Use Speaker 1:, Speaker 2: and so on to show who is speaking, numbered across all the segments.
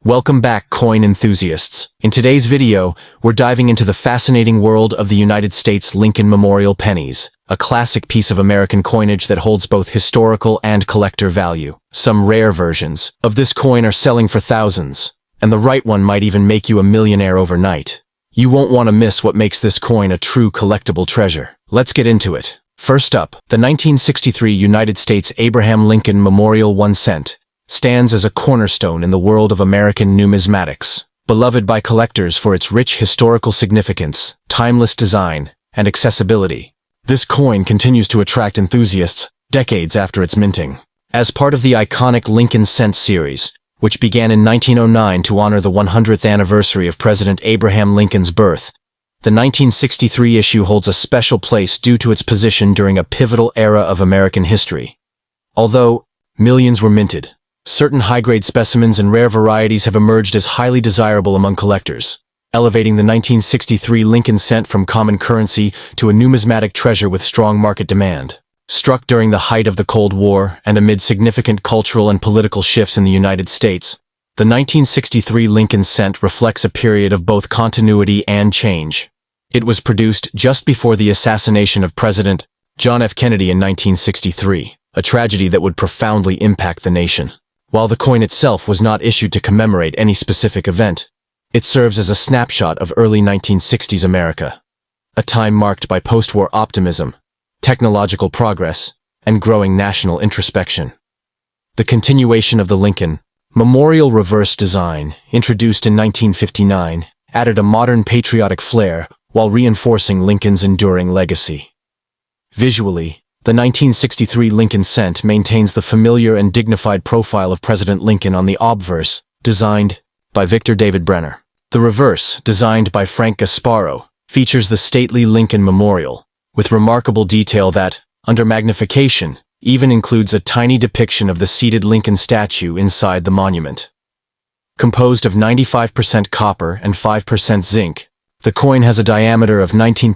Speaker 1: Welcome back, coin enthusiasts. In today's video, we're diving into the fascinating world of the United States Lincoln Memorial pennies, a classic piece of American coinage that holds both historical and collector value. Some rare versions of this coin are selling for thousands, and the right one might even make you a millionaire overnight. You won't want to miss what makes this coin a true collectible treasure. Let's get into it. First up, the 1963 United States Abraham Lincoln Memorial 1 cent. Stands as a cornerstone in the world of American numismatics, beloved by collectors for its rich historical significance, timeless design, and accessibility. This coin continues to attract enthusiasts decades after its minting. As part of the iconic Lincoln Cent series, which began in 1909 to honor the 100th anniversary of President Abraham Lincoln's birth, the 1963 issue holds a special place due to its position during a pivotal era of American history. Although millions were minted, certain high-grade specimens and rare varieties have emerged as highly desirable among collectors, elevating the 1963 Lincoln Cent from common currency to a numismatic treasure with strong market demand. Struck during the height of the Cold War and amid significant cultural and political shifts in the United States, the 1963 Lincoln Cent reflects a period of both continuity and change. It was produced just before the assassination of President John F. Kennedy in 1963, a tragedy that would profoundly impact the nation. While the coin itself was not issued to commemorate any specific event, it serves as a snapshot of early 1960s America, a time marked by post-war optimism, technological progress, and growing national introspection. The continuation of the Lincoln Memorial reverse design, introduced in 1959, added a modern patriotic flair while reinforcing Lincoln's enduring legacy. Visually, the 1963 Lincoln Cent maintains the familiar and dignified profile of President Lincoln on the obverse, designed by Victor David Brenner. The reverse, designed by Frank Gasparo, features the stately Lincoln Memorial, with remarkable detail that, under magnification, even includes a tiny depiction of the seated Lincoln statue inside the monument. Composed of 95% copper and 5% zinc, the coin has a diameter of 19.05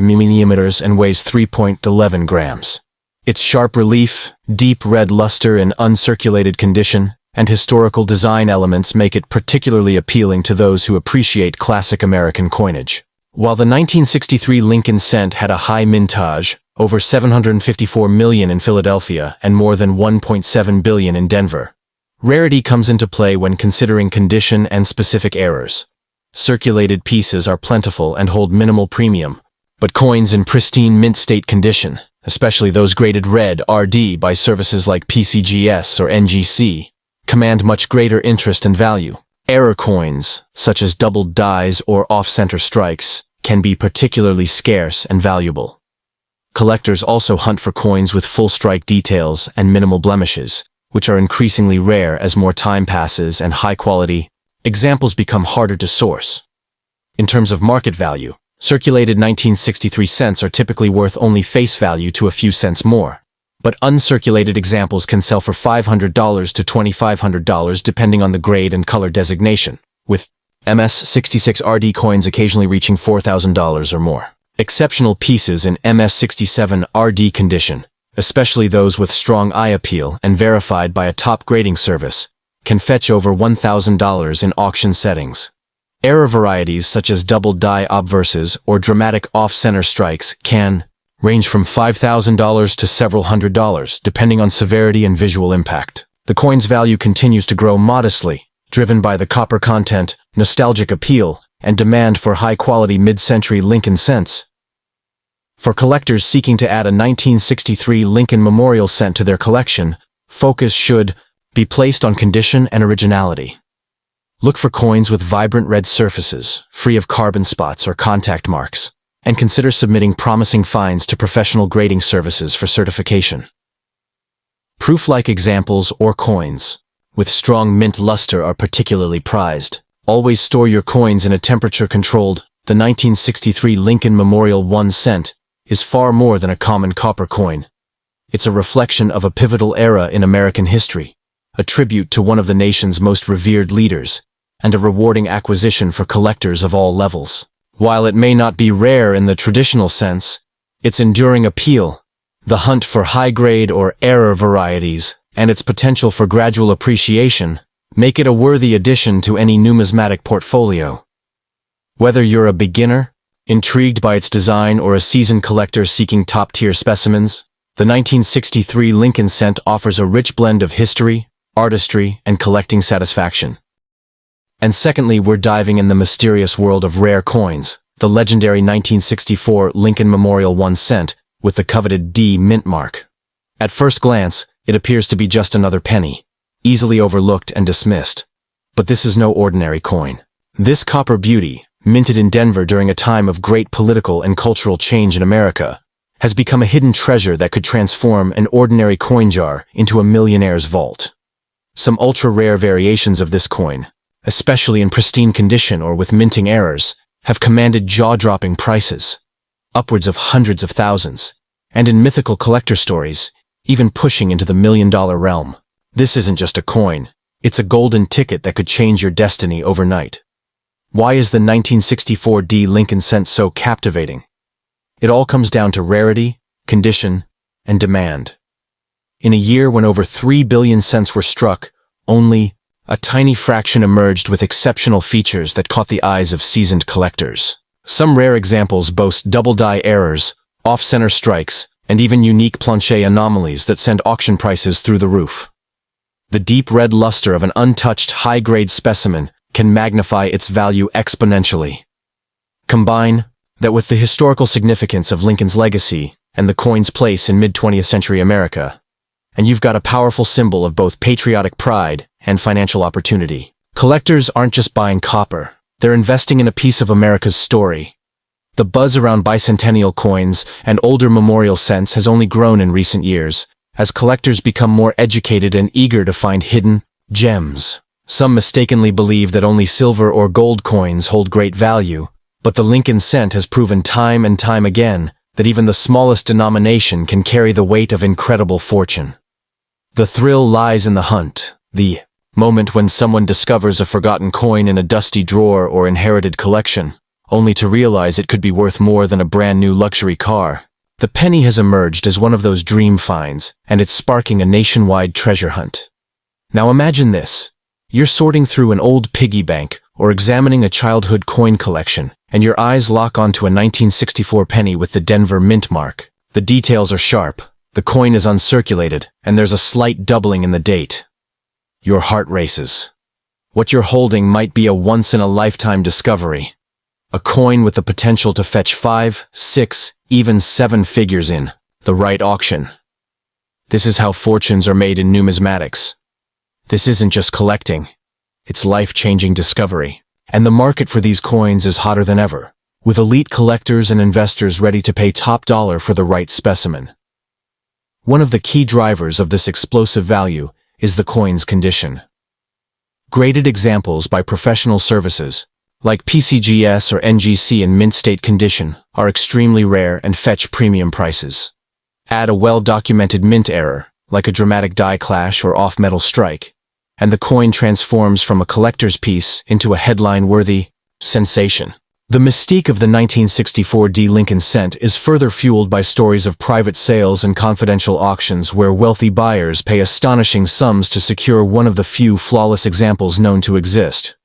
Speaker 1: mm and weighs 3.11 grams. Its sharp relief, deep red luster in uncirculated condition, and historical design elements make it particularly appealing to those who appreciate classic American coinage. While the 1963 Lincoln Cent had a high mintage, over 754 million in Philadelphia and more than 1.7 billion in Denver, rarity comes into play when considering condition and specific errors. Circulated pieces are plentiful and hold minimal premium, but coins in pristine mint state condition, especially those graded red RD by services like PCGS or NGC, command much greater interest and value. Error coins, such as doubled dies or off-center strikes, can be particularly scarce and valuable. Collectors also hunt for coins with full strike details and minimal blemishes, which are increasingly rare as more time passes and high-quality examples become harder to source. In terms of market value, circulated 1963 cents are typically worth only face value to a few cents more, but uncirculated examples can sell for $500 to $2,500 depending on the grade and color designation, with MS-66 RD coins occasionally reaching $4,000 or more. Exceptional pieces in MS-67 RD condition, especially those with strong eye appeal and verified by a top grading service, can fetch over $1,000 in auction settings. Error varieties such as double die obverses or dramatic off-center strikes can range from $5,000 to several $100s, depending on severity and visual impact. The coin's value continues to grow modestly, driven by the copper content, nostalgic appeal, and demand for high-quality mid-century Lincoln cents. For collectors seeking to add a 1963 Lincoln Memorial Cent to their collection, focus should be placed on condition and originality. Look for coins with vibrant red surfaces, free of carbon spots or contact marks, and consider submitting promising finds to professional grading services for certification. Proof-like examples or coins with strong mint luster are particularly prized. Always store your coins in a temperature-controlled. The 1963 Lincoln Memorial 1 cent is far more than a common copper coin. It's a reflection of a pivotal era in American history, a tribute to one of the nation's most revered leaders, and a rewarding acquisition for collectors of all levels. While it may not be rare in the traditional sense, its enduring appeal, the hunt for high-grade or error varieties, and its potential for gradual appreciation Make it a worthy addition to any numismatic portfolio. Whether you're a beginner, intrigued by its design, or a seasoned collector seeking top-tier specimens, the 1963 Lincoln cent offers a rich blend of history, artistry, and collecting satisfaction. And secondly, we're diving in the mysterious world of rare coins, the legendary 1964 Lincoln Memorial 1 cent with the coveted D mint mark. At first glance, it appears to be just another penny, easily overlooked and dismissed. But this is no ordinary coin. This copper beauty, minted in Denver during a time of great political and cultural change in America, has become a hidden treasure that could transform an ordinary coin jar into a millionaire's vault. Some ultra-rare variations of this coin, especially in pristine condition or with minting errors, have commanded jaw-dropping prices, upwards of hundreds of thousands, and in mythical collector stories, even pushing into the million-dollar realm. This isn't just a coin, it's a golden ticket that could change your destiny overnight. Why is the 1964 D Lincoln cent so captivating? It all comes down to rarity, condition, and demand. In a year when over 3 billion cents were struck, only a tiny fraction emerged with exceptional features that caught the eyes of seasoned collectors. Some rare examples boast double-die errors, off-center strikes, and even unique planche anomalies that send auction prices through the roof. The deep red luster of an untouched high-grade specimen can magnify its value exponentially. Combine that with the historical significance of Lincoln's legacy and the coin's place in mid-20th century America, and you've got a powerful symbol of both patriotic pride and financial opportunity. Collectors aren't just buying copper, they're investing in a piece of America's story. The buzz around bicentennial coins and older memorial cents has only grown in recent years, as collectors become more educated and eager to find hidden gems. Some mistakenly believe that only silver or gold coins hold great value, but the Lincoln cent has proven time and time again that even the smallest denomination can carry the weight of incredible fortune. The thrill lies in the hunt, the moment when someone discovers a forgotten coin in a dusty drawer or inherited collection, only to realize it could be worth more than a brand new luxury car. The penny has emerged as one of those dream finds, and it's sparking a nationwide treasure hunt. Now imagine this. You're sorting through an old piggy bank or examining a childhood coin collection, and your eyes lock onto a 1964 penny with the Denver mint mark. The details are sharp, the coin is uncirculated, and there's a slight doubling in the date. Your heart races. What you're holding might be a once-in-a-lifetime discovery. A coin with the potential to fetch 5, 6, even 7 figures in the right auction. This is how fortunes are made in numismatics. This isn't just collecting, it's life-changing discovery. And the market for these coins is hotter than ever, with elite collectors and investors ready to pay top dollar for the right specimen. One of the key drivers of this explosive value is the coin's condition. Graded examples by professional services, like PCGS or NGC in mint state condition, are extremely rare and fetch premium prices. Add a well-documented mint error, like a dramatic die clash or off-metal strike, and the coin transforms from a collector's piece into a headline-worthy sensation. The mystique of the 1964 D Lincoln cent is further fueled by stories of private sales and confidential auctions where wealthy buyers pay astonishing sums to secure one of the few flawless examples known to exist.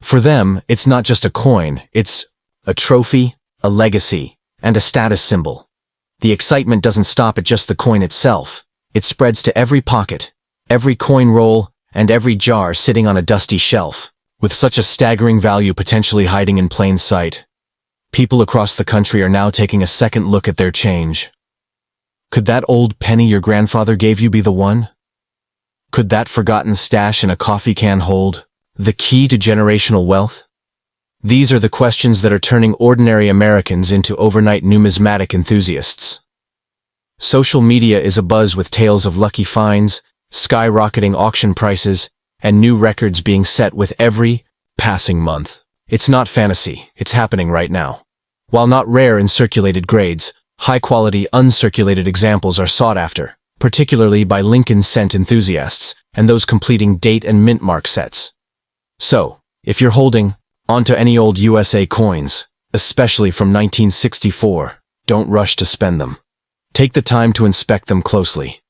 Speaker 1: For them, it's not just a coin, it's a trophy, a legacy, and a status symbol. The excitement doesn't stop at just the coin itself. It spreads to every pocket, every coin roll, and every jar sitting on a dusty shelf. With such a staggering value potentially hiding in plain sight, people across the country are now taking a second look at their change. Could that old penny your grandfather gave you be the one? Could that forgotten stash in a coffee can hold the key to generational wealth? These are the questions that are turning ordinary Americans into overnight numismatic enthusiasts. Social media is abuzz with tales of lucky finds, skyrocketing auction prices, and new records being set with every passing month. It's not fantasy, it's happening right now. While not rare in circulated grades, high-quality uncirculated examples are sought after, particularly by Lincoln cent enthusiasts and those completing date and mint mark sets. So, if you're holding onto any old USA coins, especially from 1964, don't rush to spend them. Take the time to inspect them closely.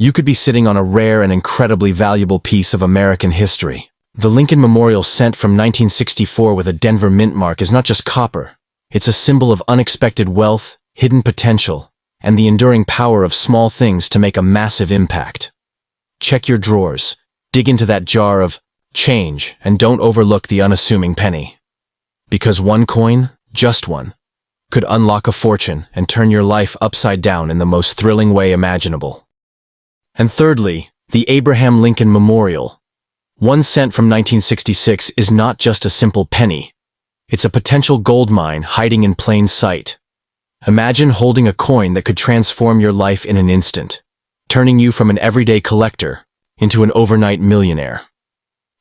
Speaker 1: you could be sitting on a rare and incredibly valuable piece of American history. The Lincoln Memorial cent from 1964 with a Denver mint mark is not just copper. It's a symbol of unexpected wealth, hidden potential, and the enduring power of small things to make a massive impact. Check your drawers, dig into that jar of change, and don't overlook the unassuming penny. Because one coin, just one, could unlock a fortune and turn your life upside down in the most thrilling way imaginable. And thirdly, the Abraham Lincoln Memorial. 1 cent from 1966 is not just a simple penny. It's a potential gold mine hiding in plain sight. Imagine holding a coin that could transform your life in an instant, turning you from an everyday collector into an overnight millionaire.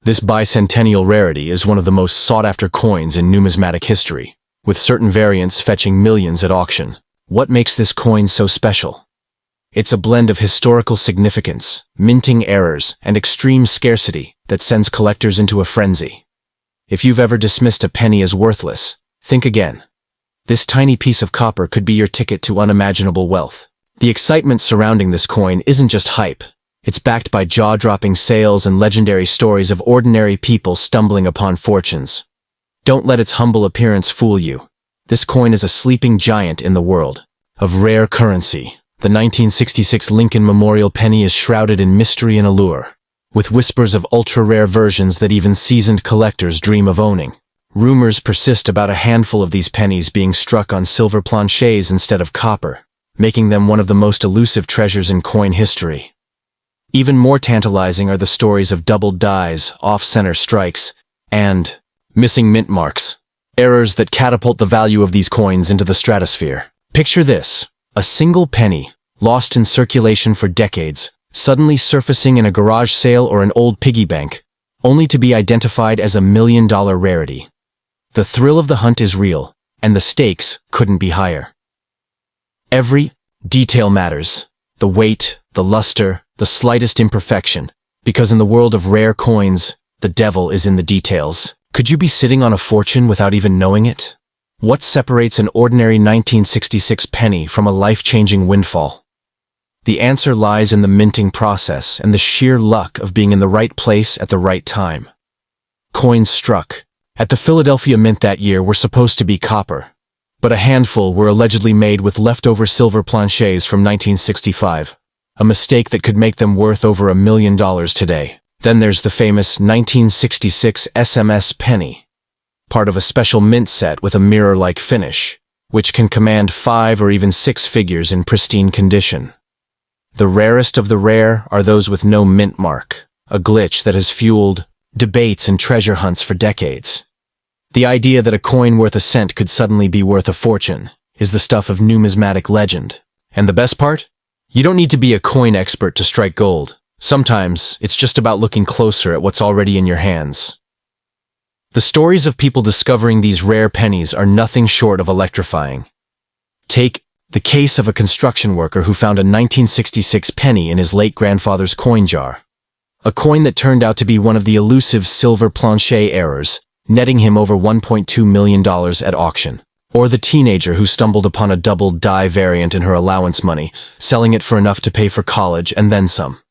Speaker 1: This bicentennial rarity is one of the most sought-after coins in numismatic history, with certain variants fetching millions at auction. What makes this coin so special? It's a blend of historical significance, minting errors, and extreme scarcity that sends collectors into a frenzy. If you've ever dismissed a penny as worthless, think again. This tiny piece of copper could be your ticket to unimaginable wealth. The excitement surrounding this coin isn't just hype. It's backed by jaw-dropping sales and legendary stories of ordinary people stumbling upon fortunes. Don't let its humble appearance fool you. This coin is a sleeping giant in the world of rare currency. The 1966 Lincoln Memorial penny is shrouded in mystery and allure, with whispers of ultra-rare versions that even seasoned collectors dream of owning. Rumors persist about a handful of these pennies being struck on silver planchets instead of copper, making them one of the most elusive treasures in coin history. Even more tantalizing are the stories of doubled dies, off-center strikes, and missing mint marks, errors that catapult the value of these coins into the stratosphere. Picture this. A single penny, lost in circulation for decades, suddenly surfacing in a garage sale or an old piggy bank, only to be identified as a million-dollar rarity. The thrill of the hunt is real, and the stakes couldn't be higher. Every detail matters. The weight, the luster, the slightest imperfection. Because in the world of rare coins, the devil is in the details. Could you be sitting on a fortune without even knowing it? What separates an ordinary 1966 penny from a life-changing windfall? The answer lies in the minting process and the sheer luck of being in the right place at the right time. Coins struck at the Philadelphia Mint that year were supposed to be copper, but a handful were allegedly made with leftover silver planchets from 1965, a mistake that could make them worth over $1 million today. Then there's the famous 1966 SMS penny, part of a special mint set with a mirror-like finish, which can command 5 or even 6 figures in pristine condition. The rarest of the rare are those with no mint mark, a glitch that has fueled debates and treasure hunts for decades. The idea that a coin worth a cent could suddenly be worth a fortune is the stuff of numismatic legend. And the best part? You don't need to be a coin expert to strike gold. Sometimes, it's just about looking closer at what's already in your hands. The stories of people discovering these rare pennies are nothing short of electrifying. Take the case of a construction worker who found a 1966 penny in his late grandfather's coin jar. A coin that turned out to be one of the elusive silver planchet errors, netting him over $1.2 million at auction. Or the teenager who stumbled upon a double die variant in her allowance money, selling it for enough to pay for college and then some.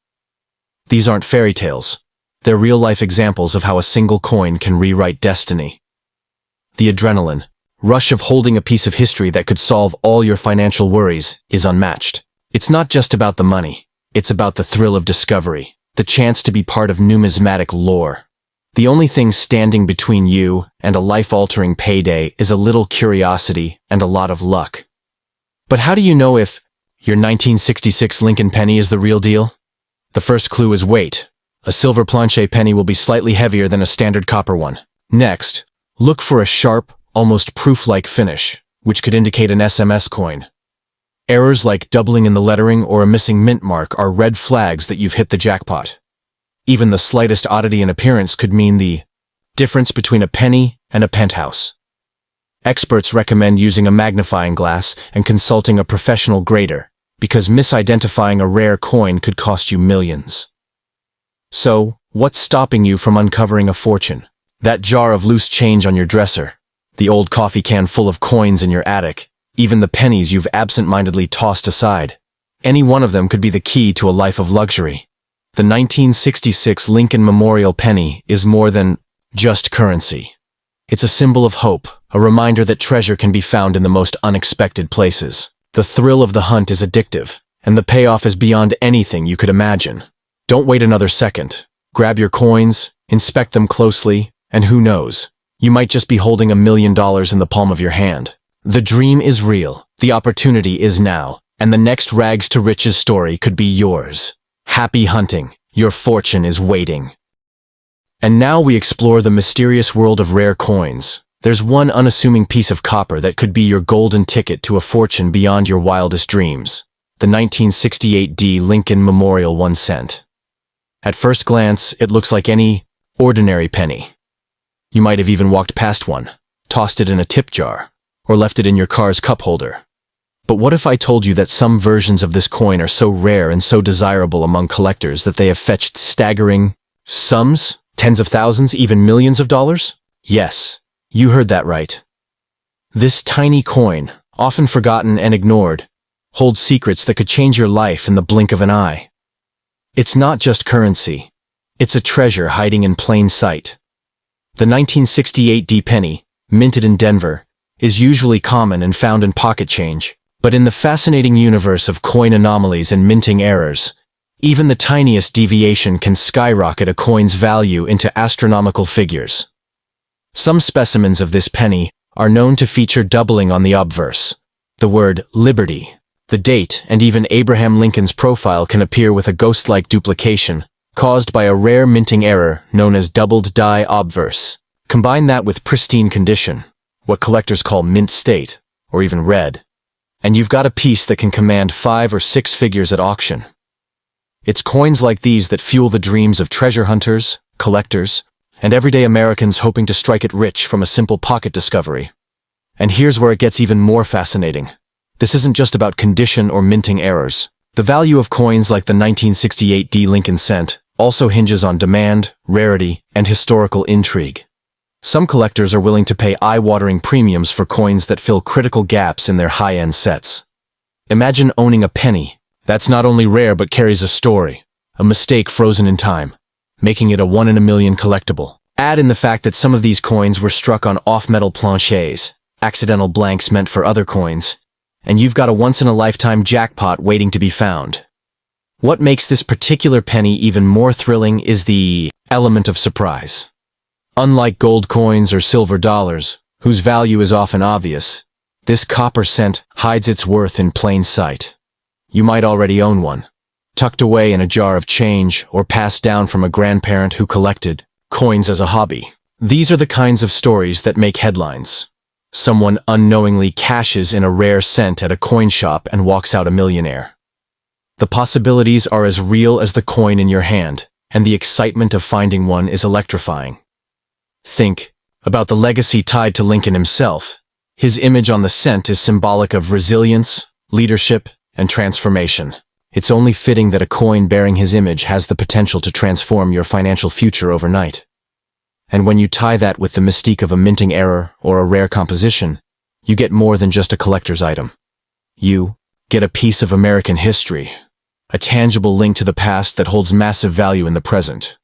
Speaker 1: These aren't fairy tales. They're real-life examples of how a single coin can rewrite destiny. The adrenaline, rush of holding a piece of history that could solve all your financial worries, is unmatched. It's not just about the money. It's about the thrill of discovery, the chance to be part of numismatic lore. The only thing standing between you and a life-altering payday is a little curiosity and a lot of luck. But how do you know if your 1966 Lincoln penny is the real deal? The first clue is weight. A silver planchet penny will be slightly heavier than a standard copper one. Next, look for a sharp, almost proof-like finish, which could indicate an SMS coin. Errors like doubling in the lettering or a missing mint mark are red flags that you've hit the jackpot. Even the slightest oddity in appearance could mean the difference between a penny and a penthouse. Experts recommend using a magnifying glass and consulting a professional grader, because misidentifying a rare coin could cost you millions. So, what's stopping you from uncovering a fortune? That jar of loose change on your dresser, the old coffee can full of coins in your attic, even the pennies you've absent-mindedly tossed aside. Any one of them could be the key to a life of luxury. The 1966 Lincoln Memorial penny is more than just currency. It's a symbol of hope, a reminder that treasure can be found in the most unexpected places. The thrill of the hunt is addictive, and the payoff is beyond anything you could imagine. Don't wait another second. Grab your coins, inspect them closely, and who knows, you might just be holding $1 million in the palm of your hand. The dream is real, the opportunity is now, and the next rags to riches story could be yours. Happy hunting, your fortune is waiting. And now we explore the mysterious world of rare coins. There's one unassuming piece of copper that could be your golden ticket to a fortune beyond your wildest dreams. The 1968 Lincoln Memorial 1 cent. At first glance, it looks like any ordinary penny. You might have even walked past one, tossed it in a tip jar, or left it in your car's cup holder. But what if I told you that some versions of this coin are so rare and so desirable among collectors that they have fetched staggering sums? Tens of thousands, even millions of dollars? Yes, you heard that right. This tiny coin, often forgotten and ignored, holds secrets that could change your life in the blink of an eye. It's not just currency. It's a treasure hiding in plain sight. The 1968 penny, minted in Denver, is usually common and found in pocket change. But in the fascinating universe of coin anomalies and minting errors, even the tiniest deviation can skyrocket a coin's value into astronomical figures. Some specimens of this penny are known to feature doubling on the obverse. The word liberty, the date, and even Abraham Lincoln's profile can appear with a ghost-like duplication, caused by a rare minting error known as doubled die obverse. Combine that with pristine condition, what collectors call mint state, or even red, and you've got a piece that can command 5 or 6 figures at auction. It's coins like these that fuel the dreams of treasure hunters, collectors, and everyday Americans hoping to strike it rich from a simple pocket discovery. And here's where it gets even more fascinating. This isn't just about condition or minting errors. The value of coins like the 1968 Lincoln cent also hinges on demand, rarity, and historical intrigue. Some collectors are willing to pay eye-watering premiums for coins that fill critical gaps in their high-end sets. Imagine owning a penny that's not only rare but carries a story, a mistake frozen in time, making it a 1 in a million collectible. Add in the fact that some of these coins were struck on off-metal planchets, accidental blanks meant for other coins, and you've got a once-in-a-lifetime jackpot waiting to be found. What makes this particular penny even more thrilling is the element of surprise. Unlike gold coins or silver dollars, whose value is often obvious, this copper cent hides its worth in plain sight. You might already own one, tucked away in a jar of change or passed down from a grandparent who collected coins as a hobby. These are the kinds of stories that make headlines. Someone unknowingly cashes in a rare cent at a coin shop and walks out a millionaire. The possibilities are as real as the coin in your hand, and the excitement of finding one is electrifying. Think about the legacy tied to Lincoln himself. His image on the cent is symbolic of resilience, leadership, and transformation. It's only fitting that a coin bearing his image has the potential to transform your financial future overnight. And when you tie that with the mystique of a minting error or a rare composition, you get more than just a collector's item. You get a piece of American history, a tangible link to the past that holds massive value in the present.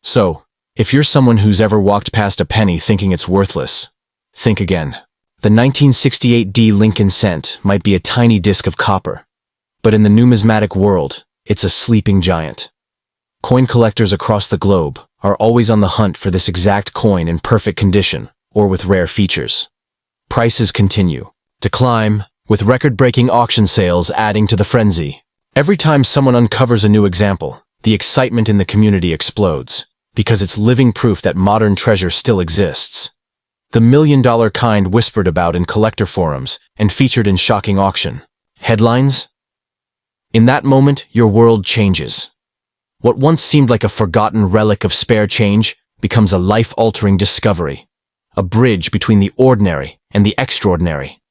Speaker 1: So, if you're someone who's ever walked past a penny thinking it's worthless, think again. The 1968 Lincoln cent might be a tiny disc of copper, but in the numismatic world, it's a sleeping giant. Coin collectors across the globe are always on the hunt for this exact coin in perfect condition or with rare features. Prices continue to climb, with record-breaking auction sales adding to the frenzy. Every time someone uncovers a new example, the excitement in the community explodes, because it's living proof that modern treasure still exists. The million-dollar kind whispered about in collector forums and featured in shocking auction headlines? In that moment, your world changes. What once seemed like a forgotten relic of spare change becomes a life-altering discovery, a bridge between the ordinary and the extraordinary.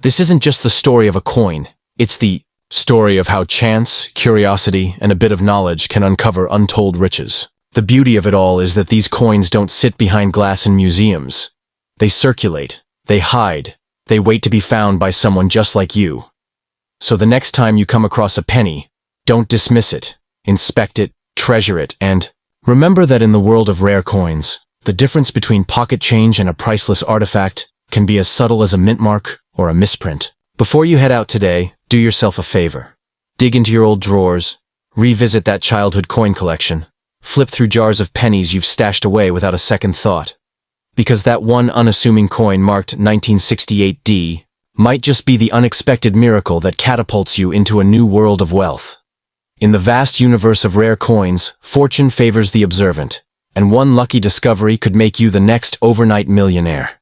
Speaker 1: This isn't just the story of a coin, it's the story of how chance, curiosity, and a bit of knowledge can uncover untold riches. The beauty of it all is that these coins don't sit behind glass in museums. They circulate, they hide, they wait to be found by someone just like you. So the next time you come across a penny, don't dismiss it. Inspect it, treasure it, and remember that in the world of rare coins, the difference between pocket change and a priceless artifact can be as subtle as a mint mark or a misprint. Before you head out today, do yourself a favor. Dig into your old drawers, revisit that childhood coin collection, flip through jars of pennies you've stashed away without a second thought. Because that one unassuming coin marked 1968D might just be the unexpected miracle that catapults you into a new world of wealth. In the vast universe of rare coins, fortune favors the observant, and one lucky discovery could make you the next overnight millionaire.